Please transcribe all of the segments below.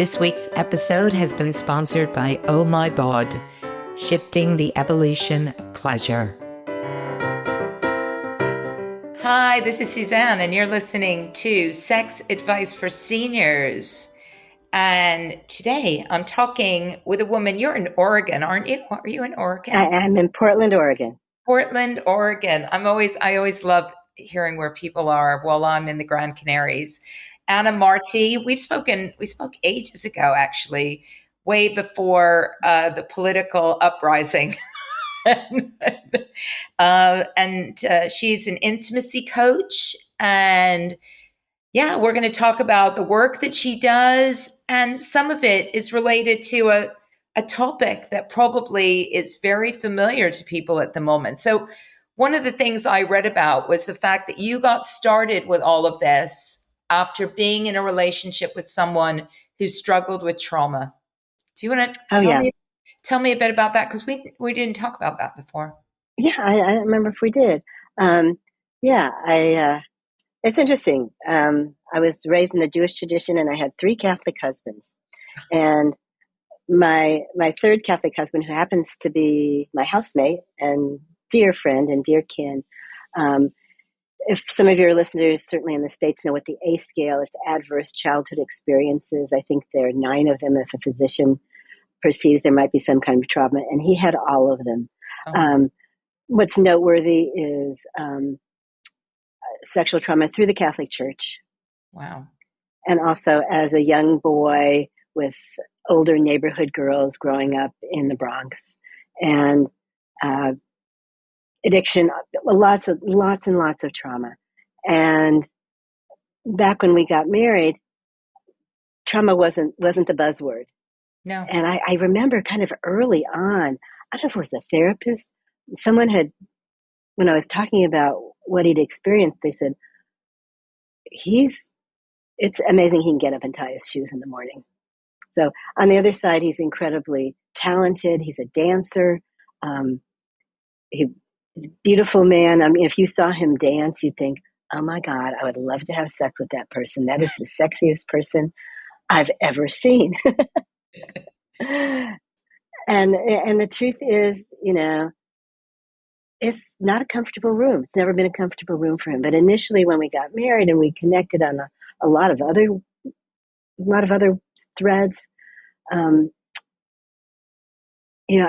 This week's episode has been sponsored by Oh My Bod, shifting the evolution of pleasure. Hi, this is Suzanne, and you're listening to Sex Advice for Seniors. And today I'm talking with a woman. You're in Oregon, aren't you? Are you in Oregon? I'm in Portland, Oregon. Portland, Oregon. I always love hearing where people are while I'm in the Grand Canaries. Anna Marti, we spoke ages ago, actually, way before the political uprising. and she's an intimacy coach. And yeah, we're going to talk about the work that she does. And some of it is related to a topic that probably is very familiar to people at the moment. So one of the things I read about was the fact that you got started with all of this after being in a relationship with someone who struggled with trauma. Do you want to tell me a bit about that? Because we didn't talk about that before. Yeah, I don't remember if we did. It's interesting. I was raised in the Jewish tradition, and I had 3 Catholic husbands. And my third Catholic husband, who happens to be my housemate and dear friend and dear kin, if some of your listeners, certainly in the States, know what the ACE scale, it's adverse childhood experiences. I think there are 9 of them if a physician perceives there might be some kind of trauma, and he had all of them. Oh. What's noteworthy is sexual trauma through the Catholic Church. Wow. And also as a young boy with older neighborhood girls growing up in the Bronx. And addiction, lots and lots of trauma. And back when we got married, trauma wasn't the buzzword. No. And I remember kind of early on, I don't know if it was a therapist, someone had, when I was talking about what he'd experienced, they said, it's amazing he can get up and tie his shoes in the morning. So on the other side, he's incredibly talented. He's a dancer. He's a beautiful man. I mean, if you saw him dance, you'd think, oh my God, I would love to have sex with that person. That is the sexiest person I've ever seen. And the truth is, it's not a comfortable room. It's never been a comfortable room for him. But initially, when we got married and we connected on a lot of other threads, I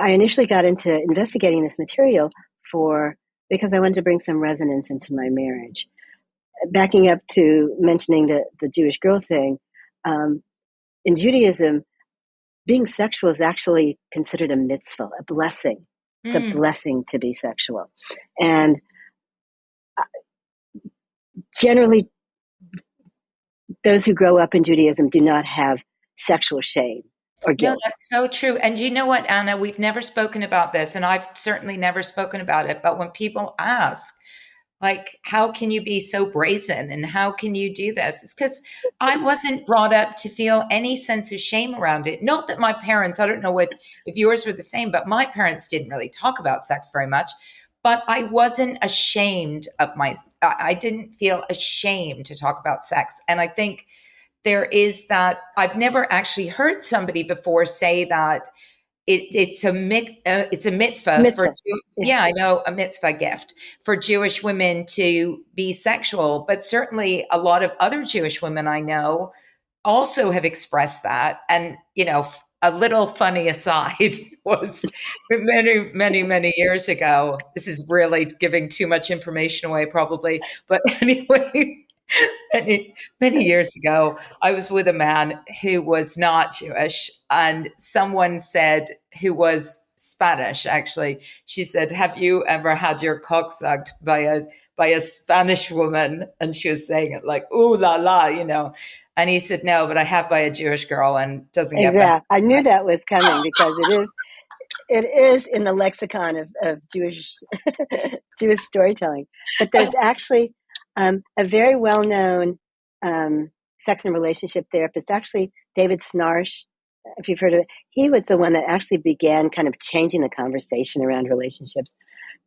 initially got into investigating this material because I wanted to bring some resonance into my marriage. Backing up to mentioning the Jewish girl thing, in Judaism, being sexual is actually considered a mitzvah, a blessing. It's a blessing to be sexual. And generally, those who grow up in Judaism do not have sexual shame or guilt. No, that's so true. And you know what, Anna, we've never spoken about this, and I've certainly never spoken about it. But when people ask, like, how can you be so brazen and how can you do this? It's because I wasn't brought up to feel any sense of shame around it. Not that my parents, I don't know if yours were the same, but my parents didn't really talk about sex very much. But I wasn't ashamed of I didn't feel ashamed to talk about sex. And I think there is that, I've never actually heard somebody before say that it's a mitzvah. For I know, a mitzvah gift for Jewish women to be sexual, but certainly a lot of other Jewish women I know also have expressed that. And a little funny aside was many years ago. This is really giving too much information away, probably, but anyway. Many years ago, I was with a man who was not Jewish, and someone said, who was Spanish, actually, she said, have you ever had your cock sucked by a Spanish woman? And she was saying it like, ooh la la, and he said, no, but I have by a Jewish girl, and doesn't get better. I knew that was coming because it is in the lexicon of Jewish storytelling. But there's actually a very well-known sex and relationship therapist, actually David Snarsh, if you've heard of it. He was the one that actually began kind of changing the conversation around relationships.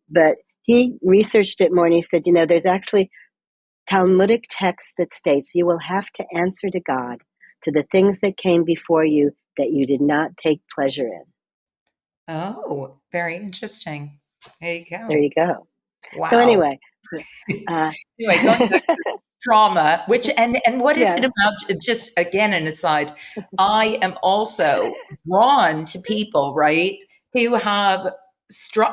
But he researched it more, and he said, there's actually Talmudic text that states you will have to answer to God to the things that came before you that you did not take pleasure in. Oh, very interesting. There you There go. you go. So Wow. anyway, uh, Anyway, going back to trauma, which and what is it yes. about? Just again, an aside, I am also drawn to people, right, who have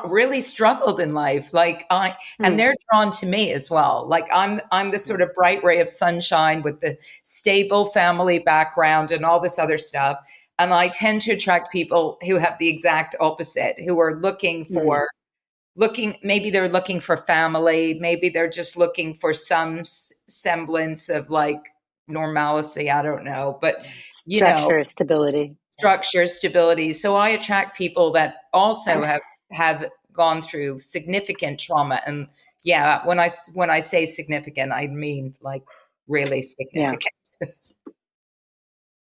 really struggled in life, and Hmm. they're drawn to me as well. Like I'm the sort of bright ray of sunshine with the stable family background and all this other stuff, and I tend to attract people who have the exact opposite, who are Hmm. maybe they're looking for family, maybe they're just looking for some semblance of like normalcy, I don't know, but you know, Structure, stability. structure, stability. So I attract people that also have gone through significant trauma. And yeah, when I say significant, I mean like really Yeah. significant.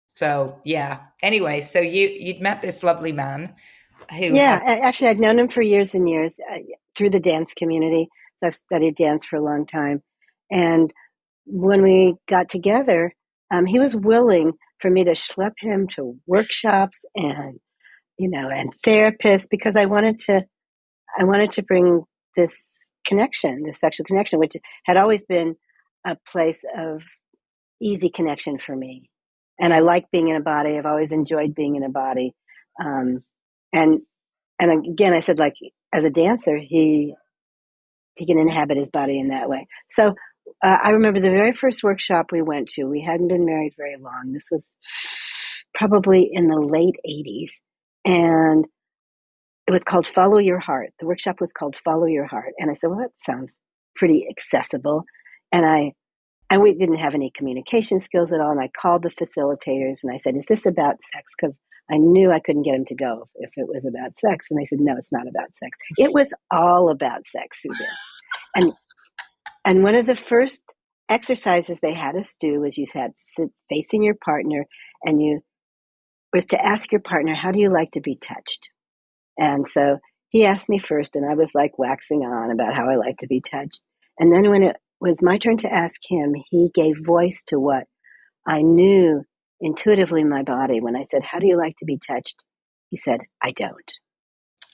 So yeah, anyway, so you'd met this lovely man who Yeah, had actually, I'd known him for years and years through the dance community. So I've studied dance for a long time. And when we got together, he was willing for me to schlep him to workshops and, and therapists because I wanted to bring this connection, this sexual connection, which had always been a place of easy connection for me. And I yeah. like being in a body. I've always enjoyed being in a body. Um, and and again, I said, like, as a dancer, he can Yeah. inhabit his body in that way. So I remember the very first workshop we went to. We hadn't been married very long. This was probably in the late '80s, and it was called Follow Your Heart. The workshop was called Follow Your Heart, and I said, well, that sounds pretty accessible. And we didn't have any communication skills at all. And I called the facilitators and I said, is this about sex? Because I knew I couldn't get them to go if it was about sex. And they said, no, it's not about sex. It was all about sex through this. And and one of the first exercises they had us do was you had to sit facing your partner and you was to ask your partner, how do you like to be touched? And so he asked me first, and I was like waxing on about how I like to be touched. And then when it was my turn to ask him, he gave voice to what I knew intuitively in my body. When I said, how do you like to be touched? He said, I don't.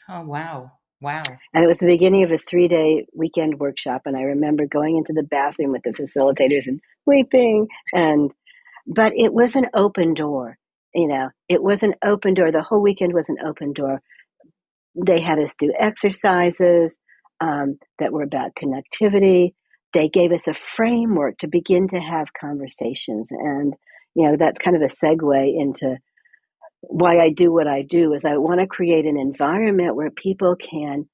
Oh wow. Wow. And it was the beginning of a 3-day weekend workshop. And I remember going into the bathroom with the facilitators and weeping. But it was an open door. It was an open door. The whole weekend was an open door. They had us do exercises that were about connectivity. They gave us a framework to begin to have conversations. And, that's kind of a segue into why I do what I do is I want to create an environment where people can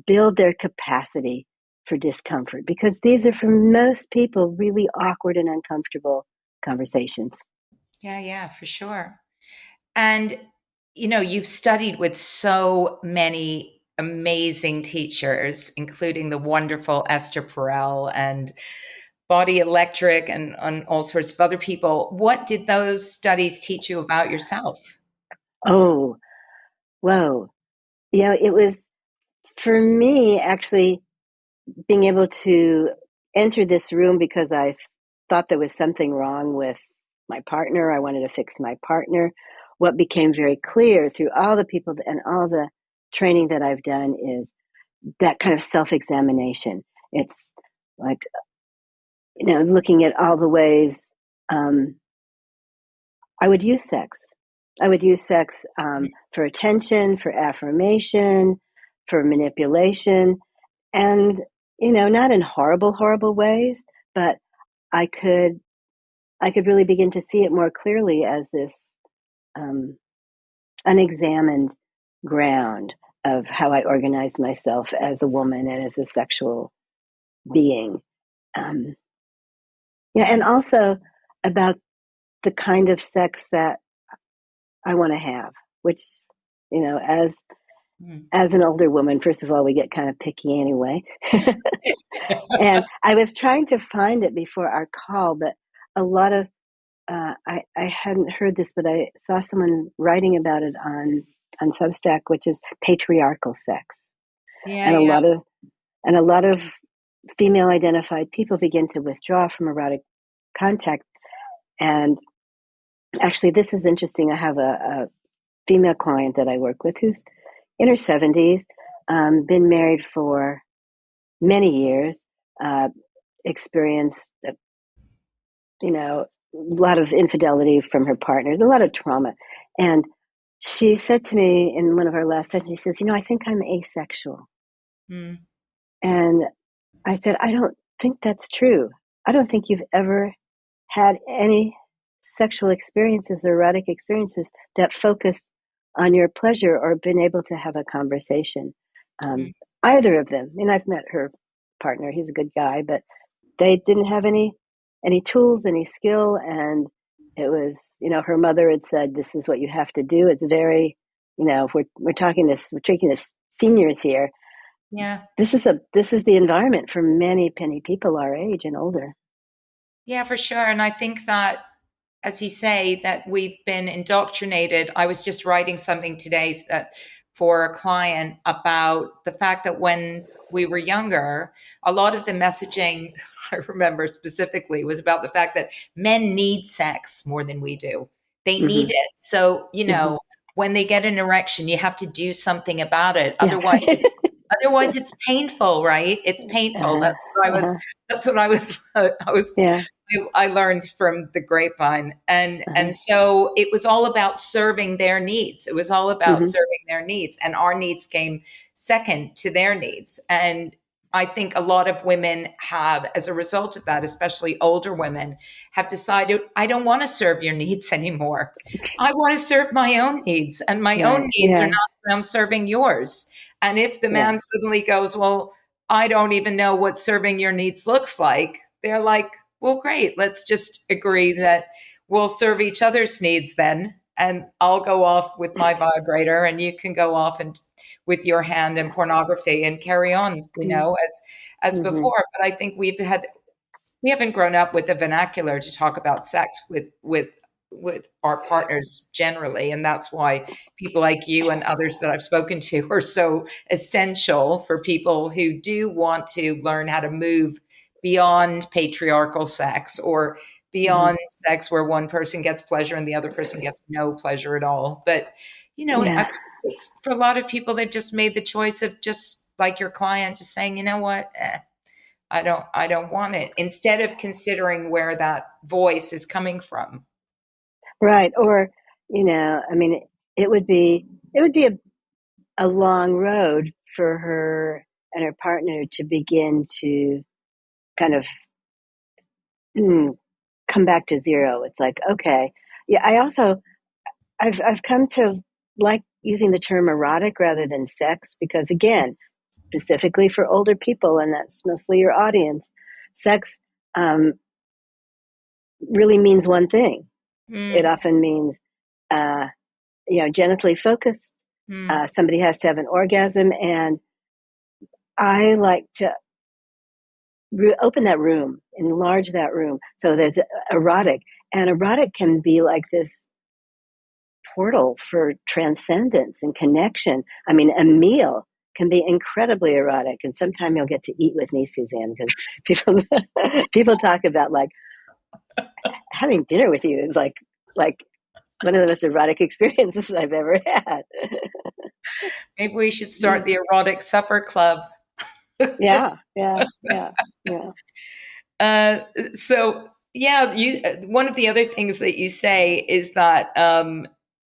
build their capacity for discomfort because these are for most people really awkward and uncomfortable conversations. Yeah, yeah, for sure. And you've studied with so many amazing teachers, including the wonderful Esther Perel and Body Electric and all sorts of other people. What did those studies teach you about yourself? Oh, whoa. It was for me actually being able to enter this room because I thought there was something wrong with my partner. I wanted to fix my partner. What became very clear through all the people and all the training that I've done is that kind of self-examination. It's like, looking at all the ways um, I would use sex. I would use sex for attention, for affirmation, for manipulation, and not in horrible ways, but I could really begin to see it more clearly as this um, unexamined ground of how I organize myself as a woman and as a sexual being. Um, yeah, and also about the kind of sex that I want to have, which, as Mm. an older woman, first of all, we get kind of picky anyway. And I was trying to find it before our call, but a lot of I hadn't heard this, but I saw someone writing about it on Substack, which is patriarchal sex, Yeah, and a yeah. lot of and a lot of female identified people begin to withdraw from erotic contact, and Actually, this is interesting. I have a female client that I work with who's in her 70s, been married for many years, uh, experienced, a lot of infidelity from her partners, a lot of trauma. And she said to me in one of our last sessions, she says, I think I'm asexual. Mm, And I said, I don't think that's true. I don't think you've ever had any sexual experiences or erotic experiences that focused on your pleasure or been able to have a conversation. mm, Either of them. And I've met her partner. He's a good guy, but they didn't have any tools, any skill. And it was, her mother had said, this is what you have to do. It's very, if we're talking this, we're taking this seniors here. yeah. This is the environment for many people our age and older. Yeah, for sure. And I think that, as you say, that we've been indoctrinated. I was just writing something today for a client about the fact that when we were younger, a lot of the messaging I remember specifically was about the fact that men need sex more than we do. They Mm-hmm. need it. So, Mm-hmm. when they get an erection, you have to do something about it. Yeah. Otherwise it's painful, right? It's painful. uh-huh. Uh-huh. That's what I was I was Yeah. I learned from the grapevine. Uh-huh. And so it was all about serving their needs. It was all about Mm-hmm. serving their needs. And our needs came second to their needs. And I think a lot of women have, as a result of that, especially older women, have decided, I don't want to serve your needs anymore. I want to serve my own needs. And my own Right. needs are Yeah. not around serving yours. And if the Yeah. man suddenly goes, well, I don't even know what serving your needs looks like, they're like, well, great. Let's just agree that we'll serve each other's needs then. And I'll go off with my vibrator and you can go off and with your hand and pornography and carry on, as Mm-hmm. before. But I think we haven't grown up with the vernacular to talk about sex with our partners generally, and that's why people like you and others that I've spoken to are so essential for people who do want to learn how to move beyond patriarchal sex or Mm-hmm. beyond sex where one person gets pleasure and the other person gets no pleasure at all. But Yeah. it's for a lot of people, they've just made the choice of, just like your client, just saying, you know what, I don't want it, instead of considering where that voice is coming from. Right. Or, I mean, it would be a long road for her and her partner to begin to kind of come back to zero. It's like, okay. Yeah, I've come to like using the term erotic rather than sex because, again, specifically for older people, and that's mostly your audience, sex um, really means one thing. It Mm, often means, uh, genitally focused. mm, Somebody has to have an orgasm, and I like to open that room, enlarge that room, so that's erotic. And erotic can be like this portal for transcendence and connection. I mean, a meal can be incredibly erotic, and sometime you'll get to eat with me, Suzanne, because people people talk about like having dinner with you is like one of the most erotic experiences I've ever had. maybe we should start the erotic supper club. Yeah, yeah, yeah, yeah. uh, so yeah, you one of the other things that you say is that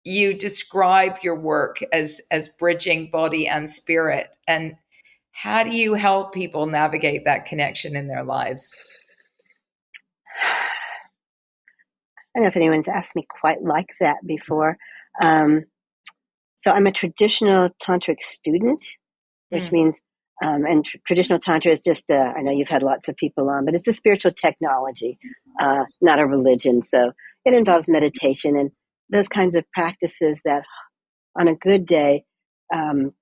you describe your work as bridging body and spirit. And how do you help people navigate that connection in their lives? I don't know if anyone's asked me quite like that before. Um, so I'm a traditional tantric student, which Mm, means, and traditional tantra is just, I know you've had lots of people on, but it's a spiritual technology, not a religion. So it involves meditation and those kinds of practices that on a good day um,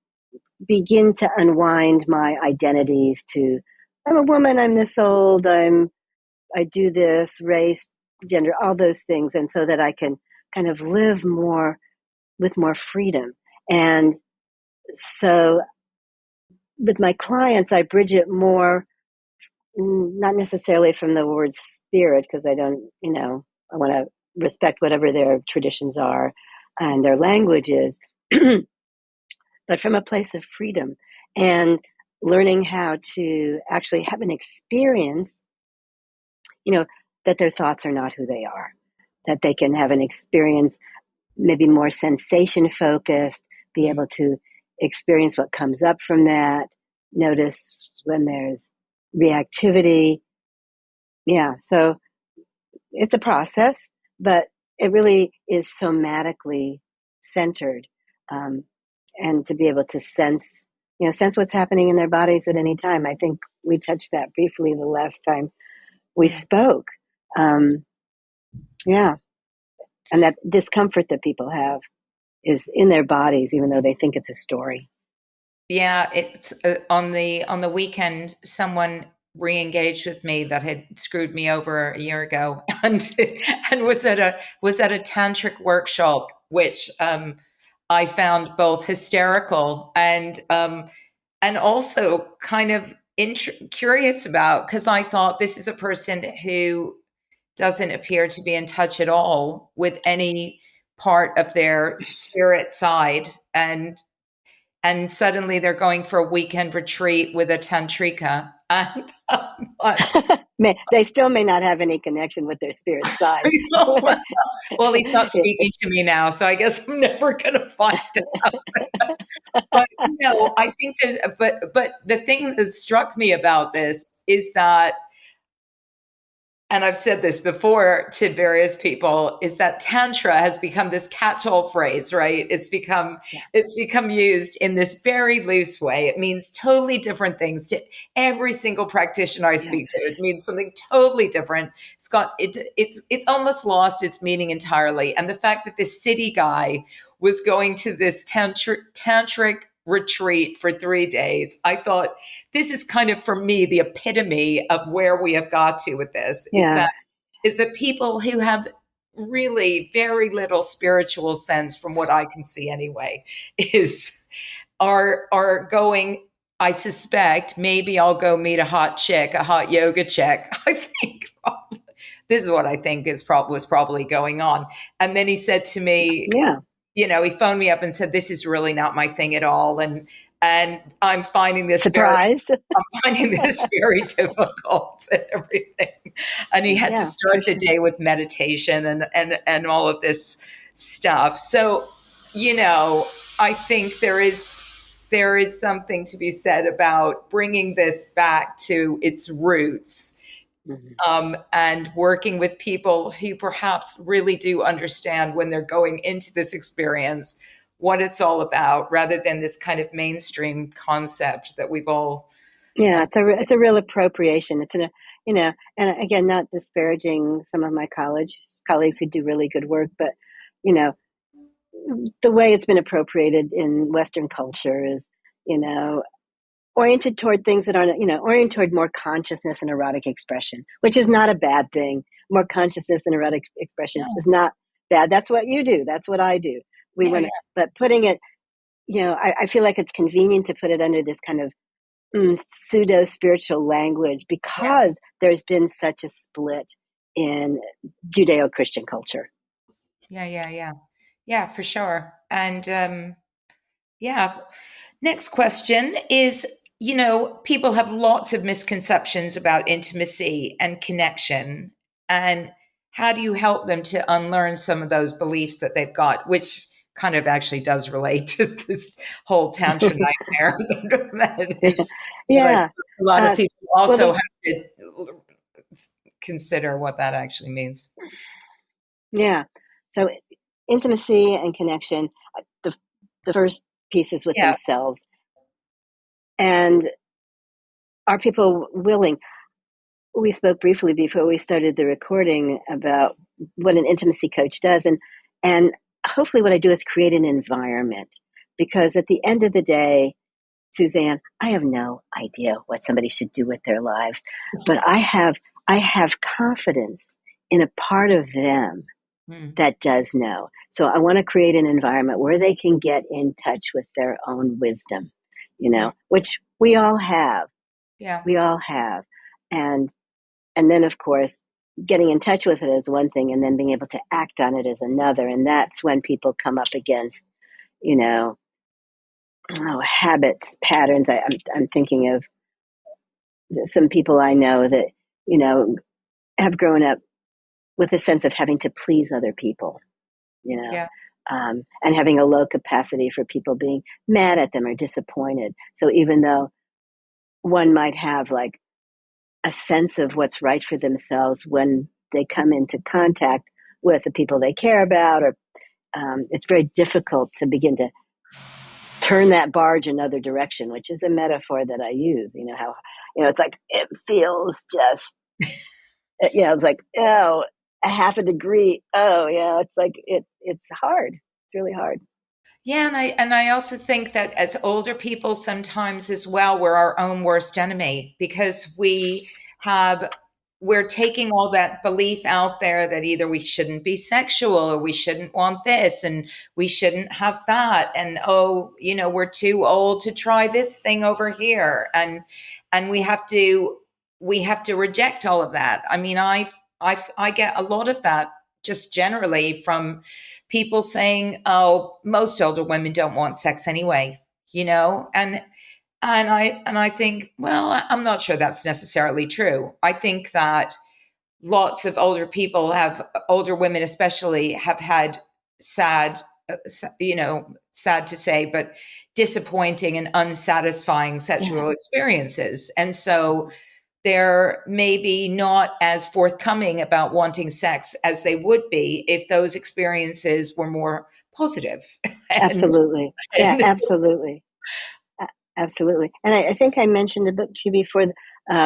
begin to unwind my identities to, I'm a woman, I'm this old, I do this, race, gender, all those things. And so that I can kind of live more with more freedom. And so with my clients, I bridge it more, not necessarily from the word spirit, because I don't, I want to respect whatever their traditions are and their language is, but from a place of freedom and learning how to actually have an experience, that their thoughts are not who they are, that they can have an experience maybe more sensation focused, be able to experience what comes up from that, notice when there's reactivity. Yeah, so it's a process, but it really is somatically centered, and to be able to sense what's happening in their bodies at any time. I think we touched that briefly the last time we spoke. Yeah, and that discomfort that people have is in their bodies, even though they think it's a story. Yeah, it's on the weekend. Someone re-engaged with me that had screwed me over a year ago, and was at a tantric workshop, which I found both hysterical and also kind of curious about, because I thought this is a person who doesn't appear to be in touch at all with any part of their spirit side, and suddenly they're going for a weekend retreat with a tantrika. And They still may not have any connection with their spirit side. well, he's not speaking to me now, so I guess I'm never going to find out. But I think that, but the thing that struck me about this is that, and I've said this before to various people, is that tantra has become this catch-all phrase, right? It's become used in this very loose way. It means totally different things to every single practitioner I speak to. It means something totally different. It's almost lost its meaning entirely. And the fact that this city guy was going to this tantric retreat for 3 days, I thought, this is kind of, for me, the epitome of where we have got to with this. Is that people who have really very little spiritual sense, from what I can see anyway, are going, I suspect, maybe I'll go meet a hot chick, a hot yoga chick. I think this is what I think was probably going on. And then he said to me, he phoned me up and said, this is really not my thing at all. And I'm finding this surprise. I'm finding this very difficult and everything. And he had to start the day with meditation and all of this stuff. So, I think there is something to be said about bringing this back to its roots. And working with people who perhaps really do understand, when they're going into this experience, what it's all about, rather than this kind of mainstream concept that we've all. It's a real appropriation. And again, not disparaging some of my colleagues who do really good work, but the way it's been appropriated in Western culture is, oriented toward things that aren't, oriented toward more consciousness and erotic expression, which is not a bad thing. More consciousness and erotic expression is not bad. That's what you do. That's what I do. But putting it, I feel like it's convenient to put it under this kind of pseudo spiritual language, because there's been such a split in Judeo-Christian culture. Yeah, for sure. And next question is, people have lots of misconceptions about intimacy and connection. And how do you help them to unlearn some of those beliefs that they've got, which kind of actually does relate to this whole tantra nightmare? A lot of people also have to consider what that actually means. Yeah. So intimacy and connection, the first piece is with themselves. And are people willing? We spoke briefly before we started the recording about what an intimacy coach does. And hopefully what I do is create an environment, because at the end of the day, Suzanne, I have no idea what somebody should do with their lives, but I have confidence in a part of them that does know. So I want to create an environment where they can get in touch with their own wisdom, which we all have. Yeah. We all have. And then, of course, getting in touch with it is one thing, and then being able to act on it is another. And that's when people come up against, you know, habits, patterns. I'm thinking of some people I know that, you know, have grown up with a sense of having to please other people, you know, Yeah. and having a low capacity for people being mad at them or disappointed. So even though one might have like a sense of what's right for themselves when they come into contact with the people they care about, or it's very difficult to begin to turn that barge another direction, which is a metaphor that I use. You know, how, it's like, it feels just, it's like, oh, a half a degree. Oh, yeah. It's like, it's hard. It's really hard. Yeah, and I also think that as older people, sometimes as well, we're our own worst enemy because we're taking all that belief out there that either we shouldn't be sexual or we shouldn't want this and we shouldn't have that, and oh, we're too old to try this thing over here, and we have to reject all of that. I mean, I get a lot of that just generally from people saying, "Oh, most older women don't want sex anyway," and I think, well, I'm not sure that's necessarily true. I think that lots of older women especially, have had sad, sad to say, but disappointing and unsatisfying Yeah, sexual experiences, and so they're maybe not as forthcoming about wanting sex as they would be if those experiences were more positive. and, absolutely. Yeah, and absolutely. Absolutely. And I think I mentioned a book to you before,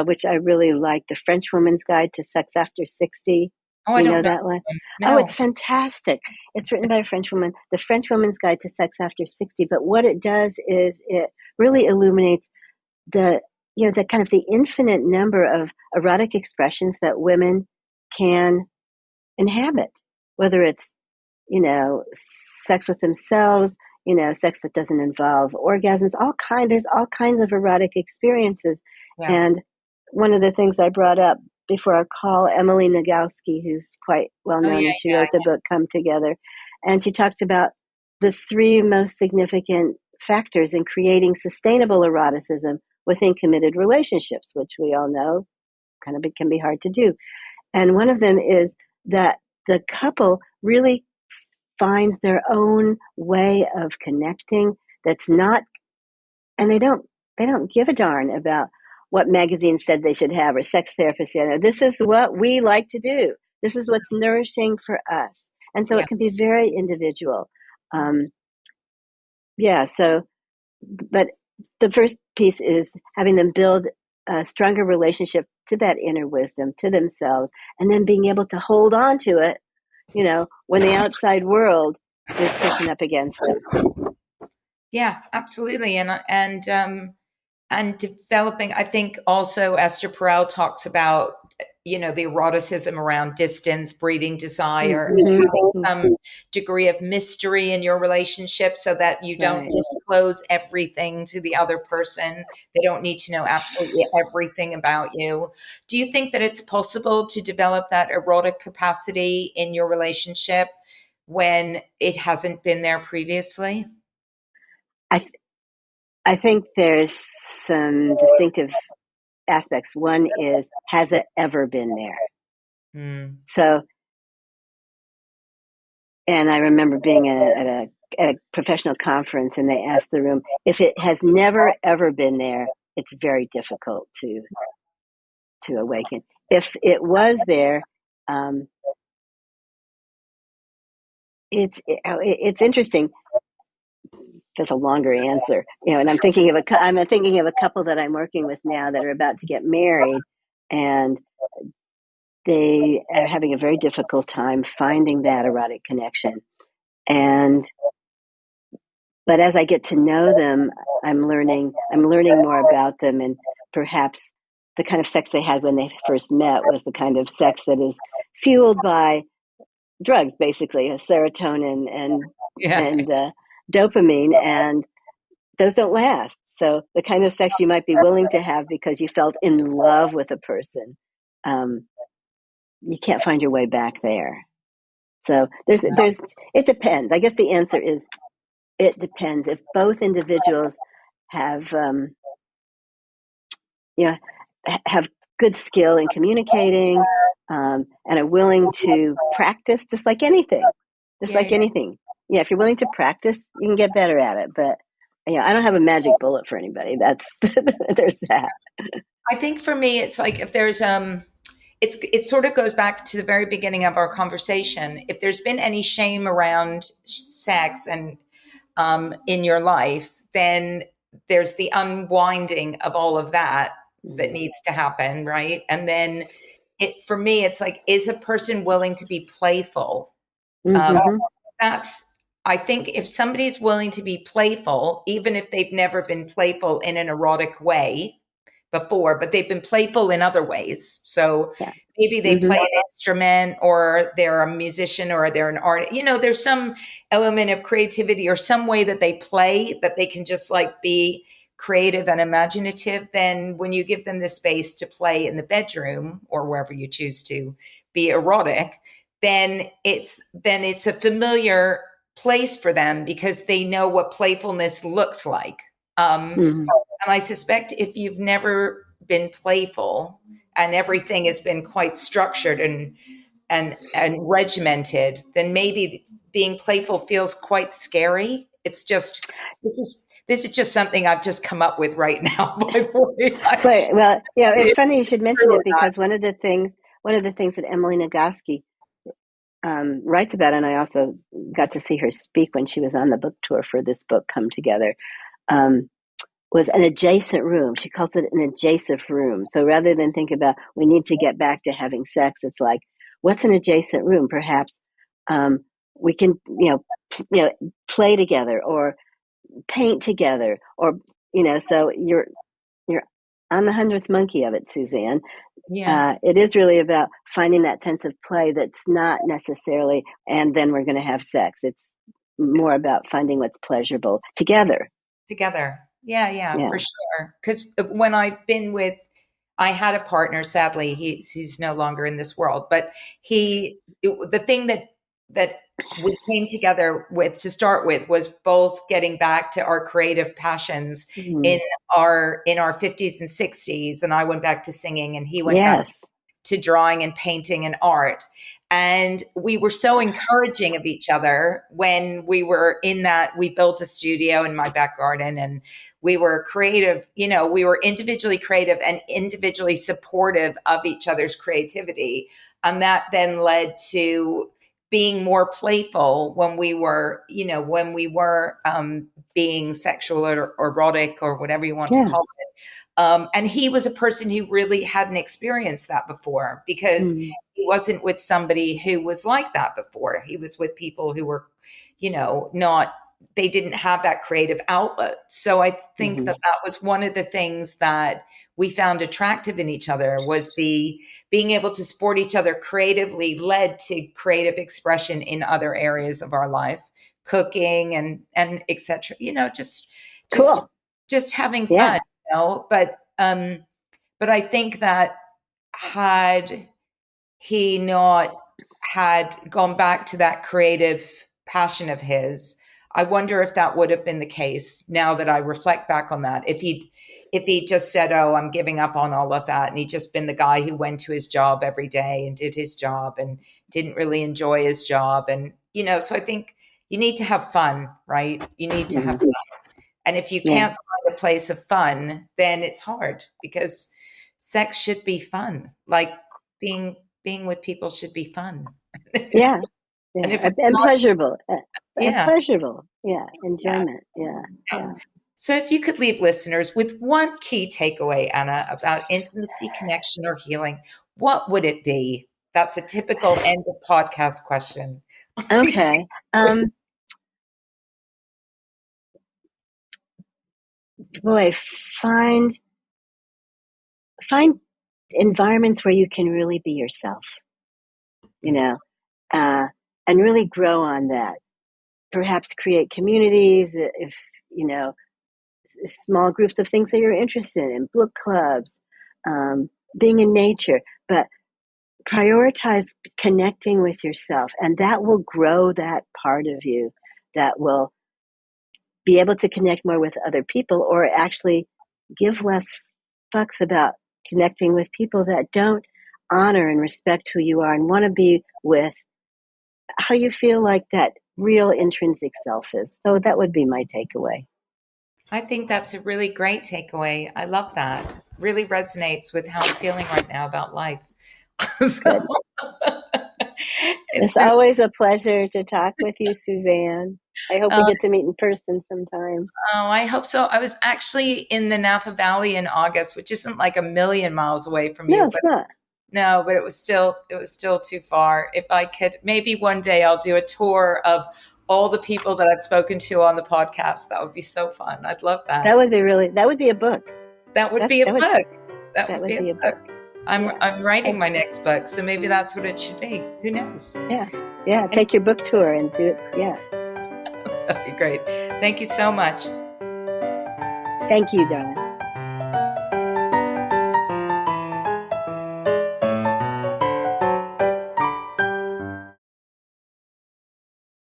which I really like, The French Woman's Guide to Sex After 60. oh, Do I you don't know know. that one? Oh, No. it's fantastic. It's written by a French woman, The French Woman's Guide to Sex After 60. But what it does is it really illuminates the, the kind of the infinite number of erotic expressions that women can inhabit, whether it's, you know, sex with themselves, sex that doesn't involve orgasms, there's all kinds of erotic experiences. Yeah. And one of the things I brought up before our call, Emily Nagoski, who's quite well Oh, known, yeah. and she wrote the book Come Together, and she talked about the three most significant factors in creating sustainable eroticism within committed relationships, which we all know kind of can be hard to do. And one of them is that the couple really finds their own way of connecting that's not, and they don't give a darn about what magazines said they should have or sex therapists said. This is what we like to do. This is what's nourishing for us. And so Yeah. it can be very individual. Um, yeah. So, but the first piece is having them build a stronger relationship to that inner wisdom, to themselves, and then being able to hold on to it, when the outside world is pushing up against them. Yeah, absolutely. And developing, I think also Esther Perel talks about, the eroticism around distance, breeding desire, and having Mm-hmm. some degree of mystery in your relationship so that you don't Right. disclose everything to the other person. They don't need to know absolutely everything about you. Do you think that it's possible to develop that erotic capacity in your relationship when it hasn't been there previously? I I think there's some distinctive aspects. One is, has it ever been there? Mm. So, and I remember being at a professional conference, and they asked the room, if it has never ever been there, it's very difficult to awaken. If it was there, um, it's interesting. That's a longer answer, and I'm thinking of a couple that I'm working with now that are about to get married, and they are having a very difficult time finding that erotic connection. And but as I get to know them, I'm learning more about them, and perhaps the kind of sex they had when they first met was the kind of sex that is fueled by drugs, basically, serotonin Yeah. and dopamine, and those don't last. So the kind of sex you might be willing to have because you felt in love with a person, um, you can't find your way back there. So it depends. I guess the answer is it depends. If both individuals have, you know, have good skill in communicating, and are willing to practice, just like anything, Yeah, yeah. Yeah, if you're willing to practice, you can get better at it. But I don't have a magic bullet for anybody. That's there's that. I think for me, it's like if there's it sort of goes back to the very beginning of our conversation. If there's been any shame around sex and in your life, then there's the unwinding of all of that that needs to happen, right? And then for me, it's like, is a person willing to be playful? Um, Mm-hmm. that's I think if somebody's willing to be playful, even if they've never been playful in an erotic way before, but they've been playful in other ways. So Yeah. maybe they Mm-hmm. play an instrument, or they're a musician, or they're an artist. There's some element of creativity or some way that they play that they can just like be creative and imaginative. Then when you give them the space to play in the bedroom or wherever you choose to be erotic, then it's a familiar place for them because they know what playfulness looks like. Mm-hmm. And I suspect if you've never been playful and everything has been quite structured and regimented, then maybe being playful feels quite scary. It's just this is just something I've just come up with right now. By the way, But well, it's funny you should mention true it, or not. because one of the things that Emily Nagoski writes about, and I also got to see her speak when she was on the book tour for this book, Come Together, um, was an adjacent room. She calls it an adjacent room. So rather than think about we need to get back to having sex, it's like, what's an adjacent room? Perhaps we can, play together or paint together, or So you're on the 100th monkey of it, Suzanne. Yeah, It is really about finding that sense of play that's not necessarily, and then we're going to have sex. It's more about finding what's pleasurable together. together. Yeah, yeah, for Yeah. sure. Because when I had a partner. Sadly, he's no longer in this world. But the thing that we came together with to start with was both getting back to our creative passions Mm. in our 50s and 60s. And I went back to singing, and he went back Yes. to drawing and painting and art. And we were so encouraging of each other when we were in that. We built a studio in my back garden, and we were creative. We were individually creative and individually supportive of each other's creativity. And that then led to being more playful when we were being sexual or erotic or whatever you want to Yeah. call it. And he was a person who really hadn't experienced that before, because Mm. he wasn't with somebody who was like that before. He was with people who were, not, they didn't have that creative outlet. So I think Hmm. that was one of the things that we found attractive in each other, was the being able to support each other creatively led to creative expression in other areas of our life, cooking and etc. Just Cool. just having Yeah. fun. But I think that had he not had gone back to that creative passion of his, I wonder if that would have been the case. Now that I reflect back on that, if he just said, "Oh, I'm giving up on all of that," and he'd just been the guy who went to his job every day and did his job and didn't really enjoy his job, and so I think you need to have fun, right? You need to have Hmm. fun. And if you Yeah. can't find a place of fun, then it's hard, because sex should be fun. Like being with people should be fun. Yeah. And Yeah. if it's And not, pleasurable. And yeah, pleasurable. Yeah. yeah, Enjoyment. Yeah. yeah. Yeah. So if you could leave listeners with one key takeaway, Anna, about intimacy, connection, or healing, what would it be? That's a typical end of podcast question. Okay. Boy, find find environments where you can really be yourself, you know, uh, and really grow on that. Perhaps create communities, if you know small groups of things that you're interested in, book clubs, being in nature, but prioritize connecting with yourself, and that will grow that part of you that will be able to connect more with other people, or actually give less fucks about connecting with people that don't honor and respect who you are and want to be with how you feel like that real intrinsic self is. So that would be my takeaway. I think that's a really great takeaway. I love that. Really resonates with how I'm feeling right now about life. So Good. it's It's been, always a pleasure to talk with you, Suzanne. I hope we uh, get to meet in person sometime. oh, I hope so. I was actually in the Napa Valley in August, which isn't like a million miles away from No, you, it's but not. no, but it was still too far. If I could, maybe one day I'll do a tour of all the people that I've spoken to on the podcast. That would be so fun. I'd love that. That would be a book. That would That be a that would book. That that would would be a be a book. book. I'm Yeah. I'm writing And my next book, so maybe that's what it should be. Who knows? yeah. Yeah. And Take your book tour and do it. Yeah. that'd be great. Thank you so much. Thank you, darling.